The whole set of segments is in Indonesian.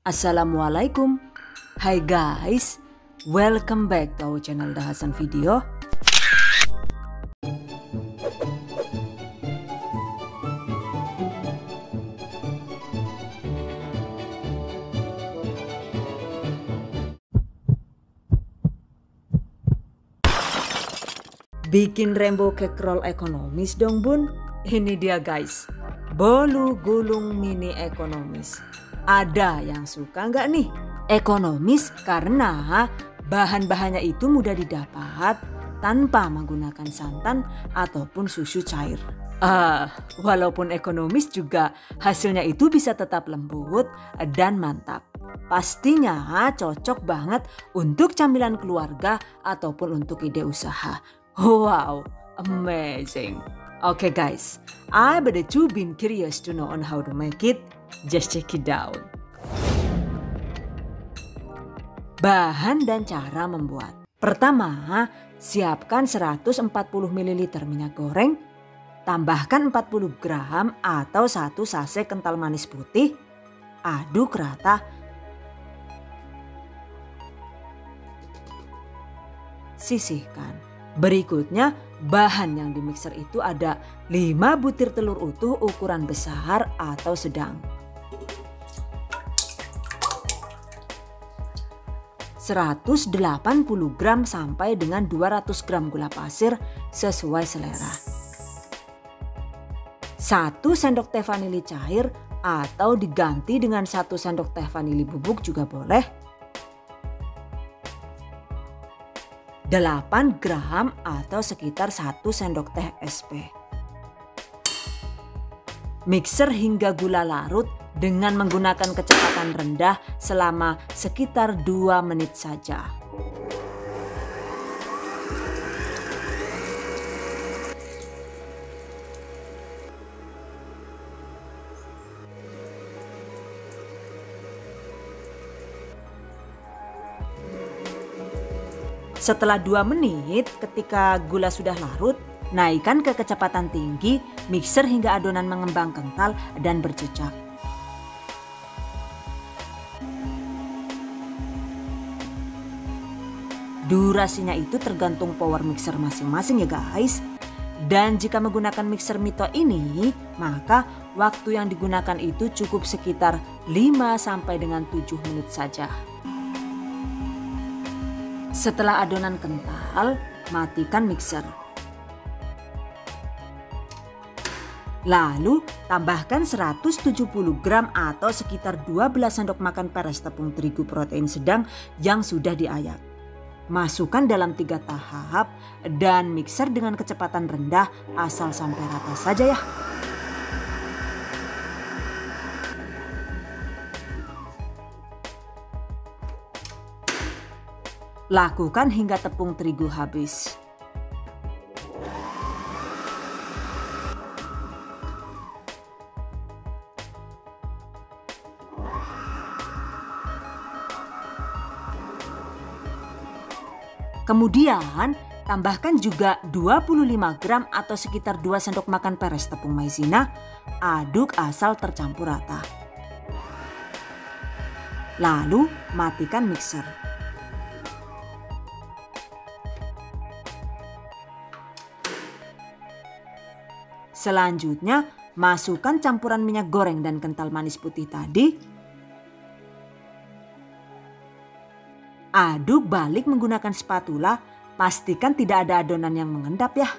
Assalamualaikum. Hai guys, welcome back to our channel Dahasan Video. Bikin rainbow cake roll ekonomis dong bun. Ini dia guys, bolu gulung mini ekonomis. Ada yang suka nggak nih? Ekonomis karena bahan-bahannya itu mudah didapat tanpa menggunakan santan ataupun susu cair. Walaupun ekonomis juga hasilnya itu bisa tetap lembut dan mantap. Pastinya cocok banget untuk camilan keluarga ataupun untuk ide usaha. Wow, amazing. Okay guys, I bet you been curious to know on how to make it. Just check it out. Bahan dan cara membuat. Pertama, siapkan 140 ml minyak goreng, tambahkan 40 gram atau 1 sachet kental manis putih, aduk rata. Sisihkan. Berikutnya, bahan yang dimixer itu ada 5 butir telur utuh ukuran besar atau sedang. 180 gram sampai dengan 200 gram gula pasir sesuai selera. 1 sendok teh vanili cair atau diganti dengan 1 sendok teh vanili bubuk juga boleh. 8 gram atau sekitar 1 sendok teh SP. Mixer hingga gula larut dengan menggunakan kecepatan rendah selama sekitar 2 menit saja. Setelah 2 menit ketika gula sudah larut, naikkan ke kecepatan tinggi, mixer hingga adonan mengembang kental dan berjejak. Durasinya itu tergantung power mixer masing-masing ya guys. Dan jika menggunakan mixer Mito ini, maka waktu yang digunakan itu cukup sekitar 5 sampai dengan 7 menit saja. Setelah adonan kental, matikan mixer. Lalu tambahkan 170 gram atau sekitar 12 sendok makan peres tepung terigu protein sedang yang sudah diayak. Masukkan dalam 3 tahap dan mixer dengan kecepatan rendah asal sampai rata saja ya. Lakukan hingga tepung terigu habis. Kemudian tambahkan juga 25 gram atau sekitar 2 sendok makan peres tepung maizena. Aduk asal tercampur rata. Lalu matikan mixer. Selanjutnya, masukkan campuran minyak goreng dan kental manis putih tadi. Aduk balik menggunakan spatula, pastikan tidak ada adonan yang mengendap ya.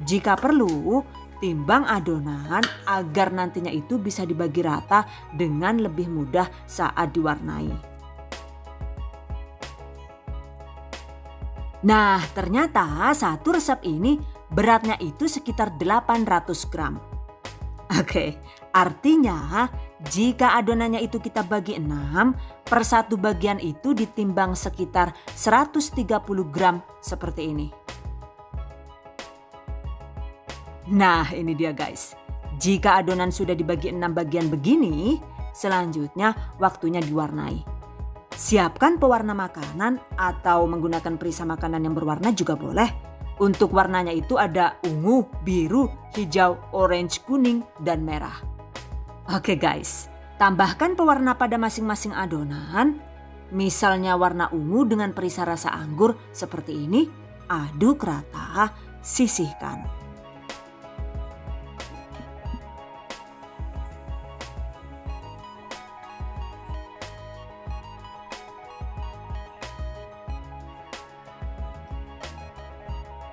Jika perlu, timbang adonan agar nantinya itu bisa dibagi rata dengan lebih mudah saat diwarnai. Nah, ternyata satu resep ini beratnya itu sekitar 800 gram. Oke, artinya jika adonannya itu kita bagi 6, per 1 bagian itu ditimbang sekitar 130 gram seperti ini. Nah, ini dia guys. Jika adonan sudah dibagi 6 bagian begini, selanjutnya waktunya diwarnai. Siapkan pewarna makanan atau menggunakan perisa makanan yang berwarna juga boleh Untuk warnanya itu ada ungu, biru, hijau, orange, kuning, dan merah. Oke guys, tambahkan pewarna pada masing-masing adonan. Misalnya warna ungu dengan perisa rasa anggur seperti ini. Aduk rata, sisihkan.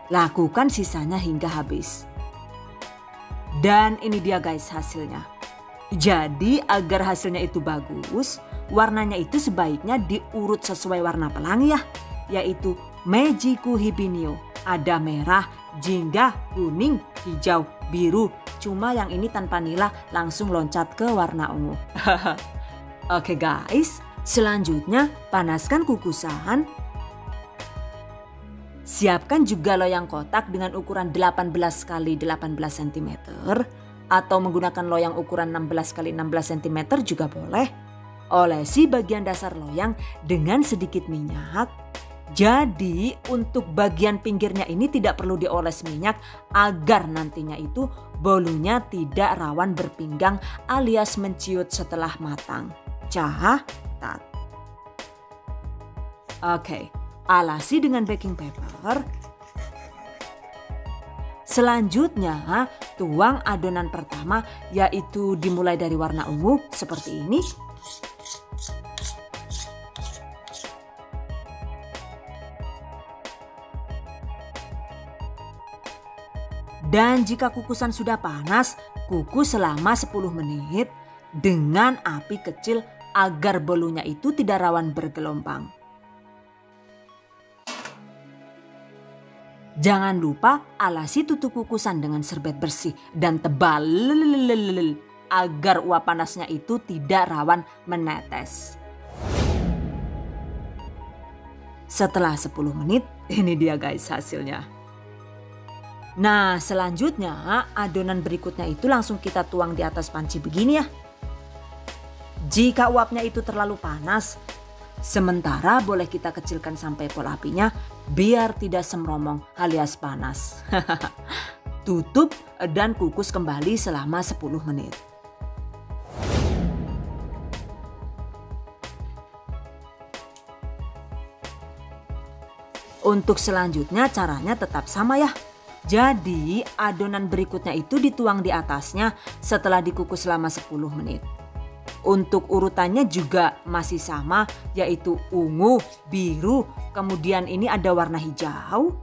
Lakukan sisanya hingga habis. Dan ini dia guys hasilnya. Jadi agar hasilnya itu bagus, warnanya itu sebaiknya diurut sesuai warna pelangi ya. Yaitu Meiji Kuhibinyo. Ada merah, jingga, kuning, hijau, biru. Cuma yang ini tanpa nila langsung loncat ke warna ungu. Oke guys, selanjutnya panaskan kukusan. Siapkan juga loyang kotak dengan ukuran 18 x 18 cm atau menggunakan loyang ukuran 16 x 16 cm juga boleh. Olesi bagian dasar loyang dengan sedikit minyak. Jadi untuk bagian pinggirnya ini tidak perlu dioles minyak agar nantinya itu bolunya tidak rawan berpinggang alias menciut setelah matang. Catat. Oke. Alasi dengan baking paper. Selanjutnya tuang adonan pertama yaitu dimulai dari warna ungu seperti ini. Dan jika kukusan sudah panas, kukus selama 10 menit dengan api kecil agar bolunya itu tidak rawan bergelombang. Jangan lupa alasi tutup kukusan dengan serbet bersih dan tebal agar uap panasnya itu tidak rawan menetes. Setelah 10 menit, ini dia guys hasilnya. Nah selanjutnya adonan berikutnya itu langsung kita tuang di atas panci begini ya. Jika uapnya itu terlalu panas, sementara boleh kita kecilkan sampai pol apinya biar tidak semromong alias panas. Tutup dan kukus kembali selama 10 menit. Untuk selanjutnya caranya tetap sama ya. Jadi adonan berikutnya itu dituang di atasnya setelah dikukus selama 10 menit. Untuk urutannya juga masih sama yaitu ungu, biru, kemudian ini ada warna hijau.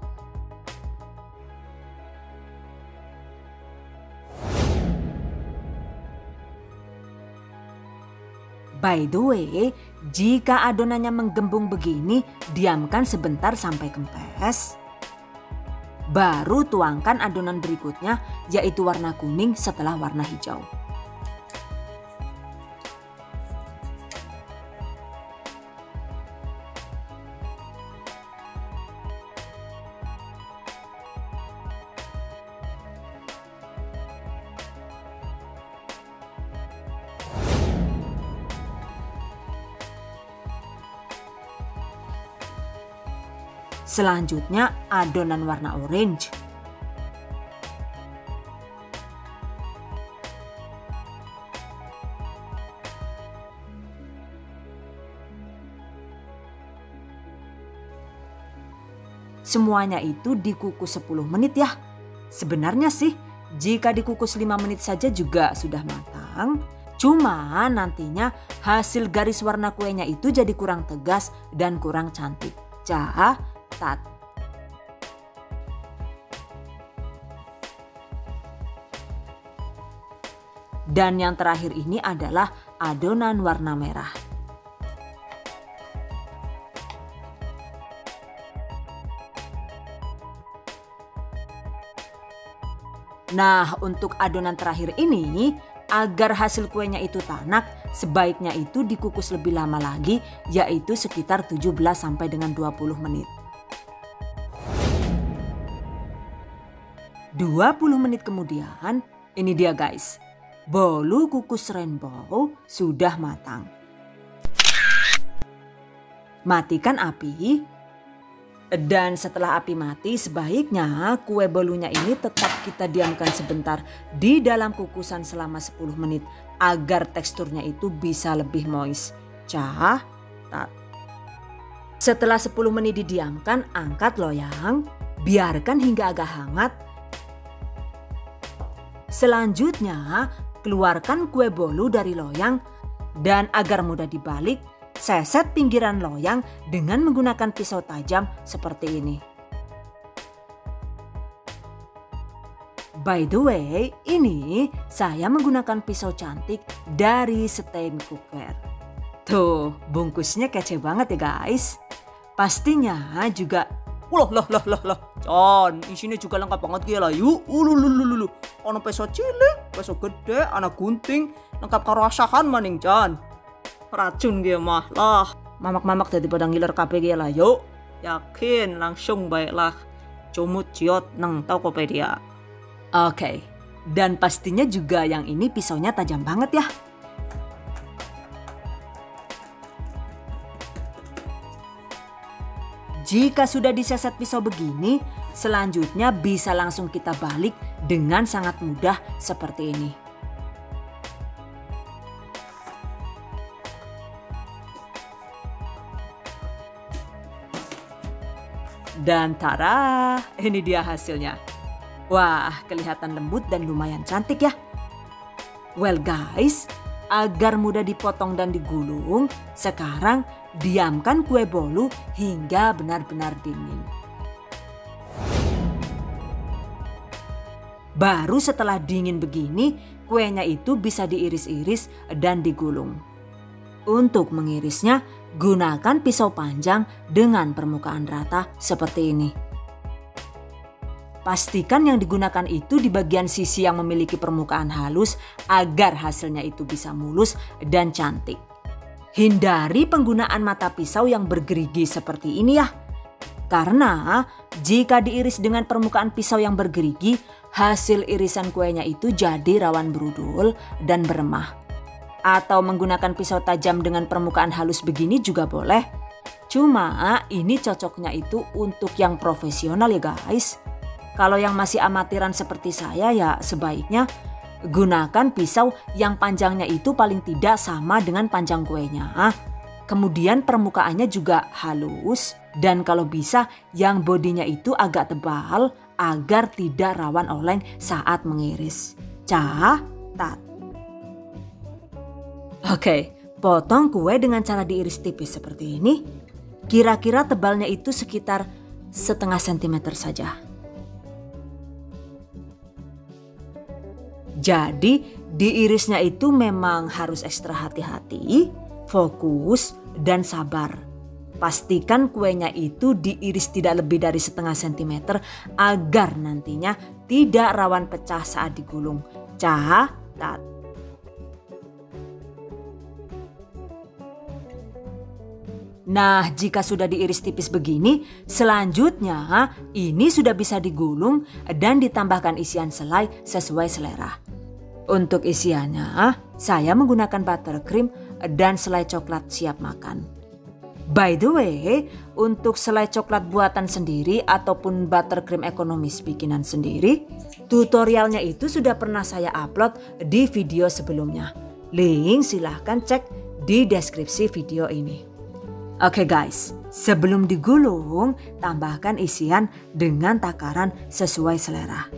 By the way, jika adonannya menggembung begini, diamkan sebentar sampai kempes. Baru tuangkan adonan berikutnya yaitu warna kuning setelah warna hijau. Selanjutnya adonan warna orange. Semuanya itu dikukus 10 menit ya. Sebenarnya sih jika dikukus 5 menit saja juga sudah matang. Cuma nantinya hasil garis warna kuenya itu jadi kurang tegas dan kurang cantik. Catat. Dan yang terakhir ini adalah adonan warna merah. Nah, untuk adonan terakhir ini, agar hasil kuenya itu tanak, sebaiknya itu dikukus lebih lama lagi, yaitu sekitar 17 sampai dengan 20 menit. 20 menit kemudian, ini dia guys. Bolu kukus rainbow sudah matang. Matikan api. Dan setelah api mati, sebaiknya kue bolunya ini tetap kita diamkan sebentar di dalam kukusan selama 10 menit agar teksturnya itu bisa lebih moist. Catat. Setelah 10 menit didiamkan, angkat loyang, biarkan hingga agak hangat. Selanjutnya, keluarkan kue bolu dari loyang dan agar mudah dibalik, seset pinggiran loyang dengan menggunakan pisau tajam seperti ini. By the way, ini saya menggunakan pisau cantik dari Stein Cookware. Tuh, bungkusnya kece banget ya guys. Pastinya juga Loh, John, isinya juga lengkap banget gila. Yuk, ululululu. Ono peso cilik, peso gede, anak gunting, lengkap karo asahan maning John. Racun dia mah lah. Mamak-mamak daripada ngiler kabeh gila. Yuk, yakin langsung baiklah. Cumut ciot nang Tokopedia. Oke, dan pastinya juga yang ini pisaunya tajam banget ya. Jika sudah diseset pisau begini, selanjutnya bisa langsung kita balik dengan sangat mudah seperti ini. Dan tada, ini dia hasilnya. Wah, kelihatan lembut dan lumayan cantik ya. Well guys, agar mudah dipotong dan digulung, sekarang diamkan kue bolu hingga benar-benar dingin. Baru setelah dingin begini, kuenya itu bisa diiris-iris dan digulung. Untuk mengirisnya, gunakan pisau panjang dengan permukaan rata seperti ini. Pastikan yang digunakan itu di bagian sisi yang memiliki permukaan halus agar hasilnya itu bisa mulus dan cantik. Hindari penggunaan mata pisau yang bergerigi seperti ini ya. Karena jika diiris dengan permukaan pisau yang bergerigi, hasil irisan kuenya itu jadi rawan berudul dan beremah. Atau menggunakan pisau tajam dengan permukaan halus begini juga boleh. Cuma ini cocoknya itu untuk yang profesional ya guys. Kalau yang masih amatiran seperti saya ya sebaiknya gunakan pisau yang panjangnya itu paling tidak sama dengan panjang kuenya. Kemudian permukaannya juga halus dan kalau bisa yang bodinya itu agak tebal agar tidak rawan oleng saat mengiris. Catat. Oke, potong kue dengan cara diiris tipis seperti ini. Kira-kira tebalnya itu sekitar setengah sentimeter saja. Jadi diirisnya itu memang harus ekstra hati-hati, fokus, dan sabar. Pastikan kuenya itu diiris tidak lebih dari setengah sentimeter agar nantinya tidak rawan pecah saat digulung. Catat. Nah, jika sudah diiris tipis begini, selanjutnya ini sudah bisa digulung dan ditambahkan isian selai sesuai selera. Untuk isiannya, saya menggunakan buttercream dan selai coklat siap makan. By the way, untuk selai coklat buatan sendiri ataupun buttercream ekonomis bikinan sendiri, tutorialnya itu sudah pernah saya upload di video sebelumnya. Link silahkan cek di deskripsi video ini. Oke guys, sebelum digulung, tambahkan isian dengan takaran sesuai selera.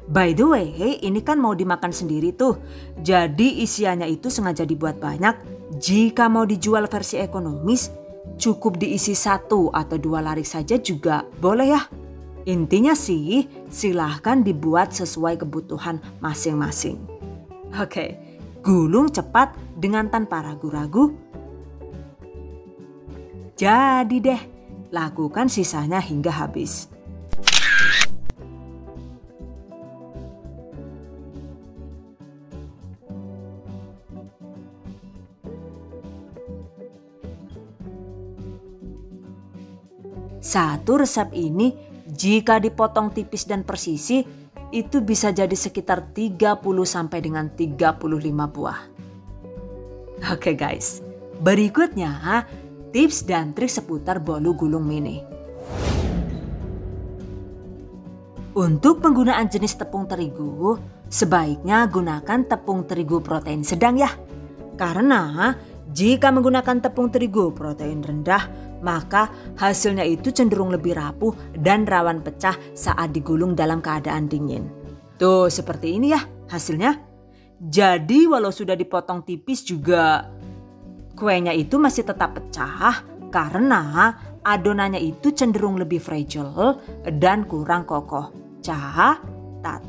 By the way, ini kan mau dimakan sendiri tuh. Jadi isiannya itu sengaja dibuat banyak. Jika mau dijual versi ekonomis, cukup diisi 1 atau 2 larik saja juga boleh ya. Intinya sih, silahkan dibuat sesuai kebutuhan masing-masing. Oke, gulung cepat dengan tanpa ragu-ragu. Jadi deh, lakukan sisanya hingga habis. Satu resep ini jika dipotong tipis dan persisi itu bisa jadi sekitar 30 sampai dengan 35 buah. Oke guys, berikutnya tips dan trik seputar bolu gulung mini. Untuk penggunaan jenis tepung terigu, sebaiknya gunakan tepung terigu protein sedang ya. Karena jika menggunakan tepung terigu protein rendah, maka hasilnya itu cenderung lebih rapuh dan rawan pecah saat digulung dalam keadaan dingin. Tuh seperti ini ya hasilnya. Jadi walau sudah dipotong tipis juga kuenya itu masih tetap pecah karena adonannya itu cenderung lebih fragile dan kurang kokoh. Catat.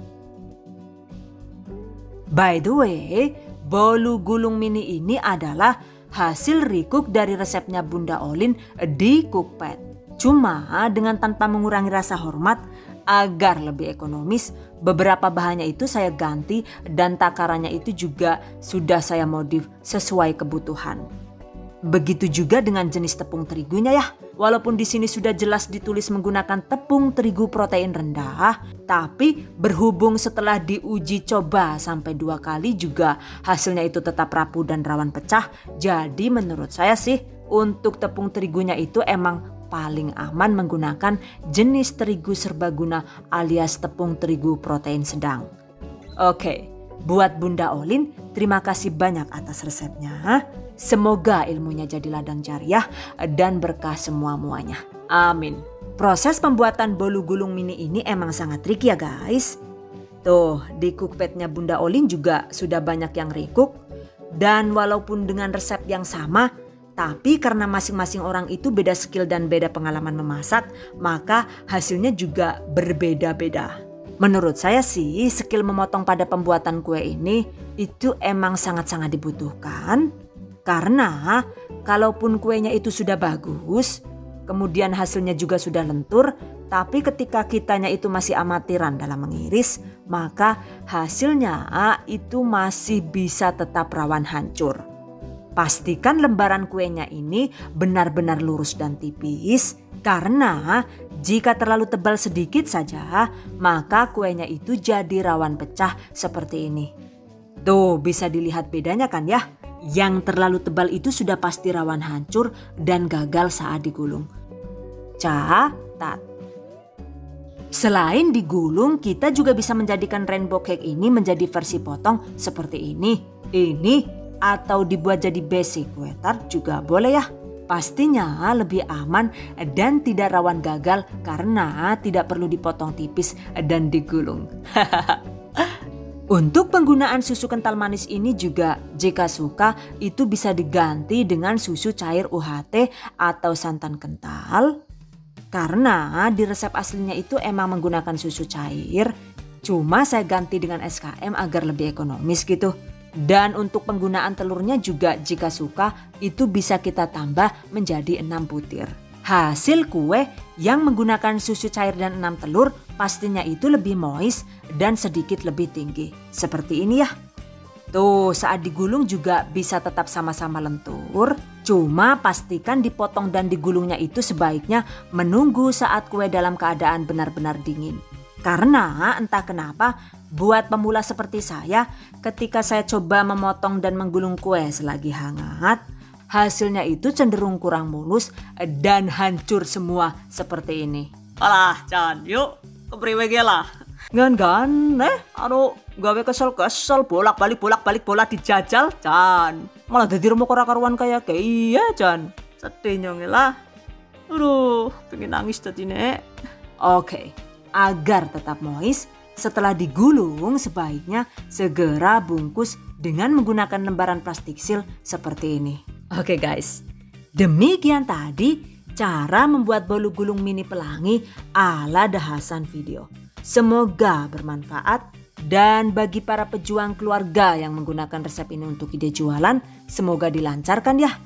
By the way, bolu gulung mini ini adalah hasil recook dari resepnya Bunda Olin di Cookpad. Cuma dengan tanpa mengurangi rasa hormat, agar lebih ekonomis, beberapa bahannya itu saya ganti dan takarannya itu juga sudah saya modif sesuai kebutuhan. Begitu juga dengan jenis tepung terigunya ya. Walaupun di sini sudah jelas ditulis menggunakan tepung terigu protein rendah, tapi berhubung setelah diuji coba sampai 2 kali juga hasilnya itu tetap rapuh dan rawan pecah. Jadi menurut saya sih untuk tepung terigunya itu emang paling aman menggunakan jenis terigu serbaguna alias tepung terigu protein sedang. Oke, buat Bunda Olin, terima kasih banyak atas resepnya. Semoga ilmunya jadi ladang jariah dan berkah semua-muanya. Amin. Proses pembuatan bolu gulung mini ini emang sangat tricky ya guys. Tuh, di cookpadnya Bunda Olin juga sudah banyak yang recook. Dan walaupun dengan resep yang sama, tapi karena masing-masing orang itu beda skill dan beda pengalaman memasak, maka hasilnya juga berbeda-beda. Menurut saya sih skill memotong pada pembuatan kue ini itu emang sangat-sangat dibutuhkan. Karena kalaupun kuenya itu sudah bagus, kemudian hasilnya juga sudah lentur, tapi ketika kitanya itu masih amatiran dalam mengiris, maka hasilnya itu masih bisa tetap rawan hancur. Pastikan lembaran kuenya ini benar-benar lurus dan tipis, karena jika terlalu tebal sedikit saja, maka kuenya itu jadi rawan pecah seperti ini. Tuh bisa dilihat bedanya kan ya? Yang terlalu tebal itu sudah pasti rawan hancur dan gagal saat digulung. Catat. Selain digulung, kita juga bisa menjadikan rainbow cake ini menjadi versi potong seperti ini, atau dibuat jadi basic kue tart juga boleh ya. Pastinya lebih aman dan tidak rawan gagal karena tidak perlu dipotong tipis dan digulung. Untuk penggunaan susu kental manis ini juga jika suka itu bisa diganti dengan susu cair UHT atau santan kental. Karena di resep aslinya itu emang menggunakan susu cair, cuma saya ganti dengan SKM agar lebih ekonomis gitu. Dan untuk penggunaan telurnya juga jika suka itu bisa kita tambah menjadi 6 butir. Hasil kue yang menggunakan susu cair dan 6 telur pastinya itu lebih moist dan sedikit lebih tinggi. Seperti ini ya. Tuh saat digulung juga bisa tetap sama-sama lentur. Cuma pastikan dipotong dan digulungnya itu sebaiknya menunggu saat kue dalam keadaan benar-benar dingin. Karena entah kenapa buat pemula seperti saya ketika saya coba memotong dan menggulung kue selagi hangat, hasilnya itu cenderung kurang mulus dan hancur semua seperti ini. Alah, Chan, yuk kepriwe ge lah. Gan gawe kesel-kesel bolak-balik bola dijajal, Chan. Malah dadi remuk ora karuan kayak iya, Chan. Sedih nyong lah. Aduh, pengen nangis tadi nek. Oke, agar tetap moist, setelah digulung sebaiknya segera bungkus dengan menggunakan lembaran plastik seal seperti ini. Oke guys, demikian tadi cara membuat bolu gulung mini pelangi ala dahasan video. Semoga bermanfaat dan bagi para pejuang keluarga yang menggunakan resep ini untuk ide jualan, semoga dilancarkan ya.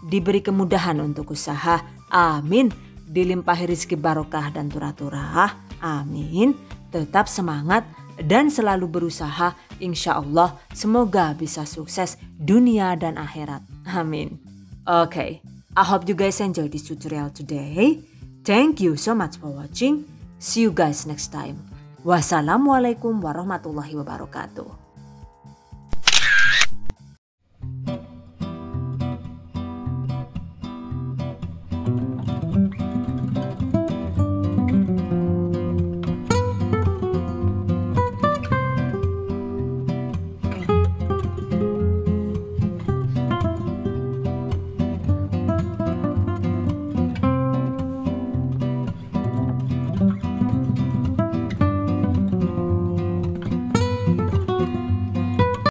Diberi kemudahan untuk usaha, amin. Dilimpahi rezeki barokah dan turah-turah, amin. Tetap semangat dan selalu berusaha, insya Allah semoga bisa sukses dunia dan akhirat. Amin. Okay, I hope you guys enjoy this tutorial today. Thank you so much for watching. See you guys next time. Wassalamualaikum warahmatullahi wabarakatuh.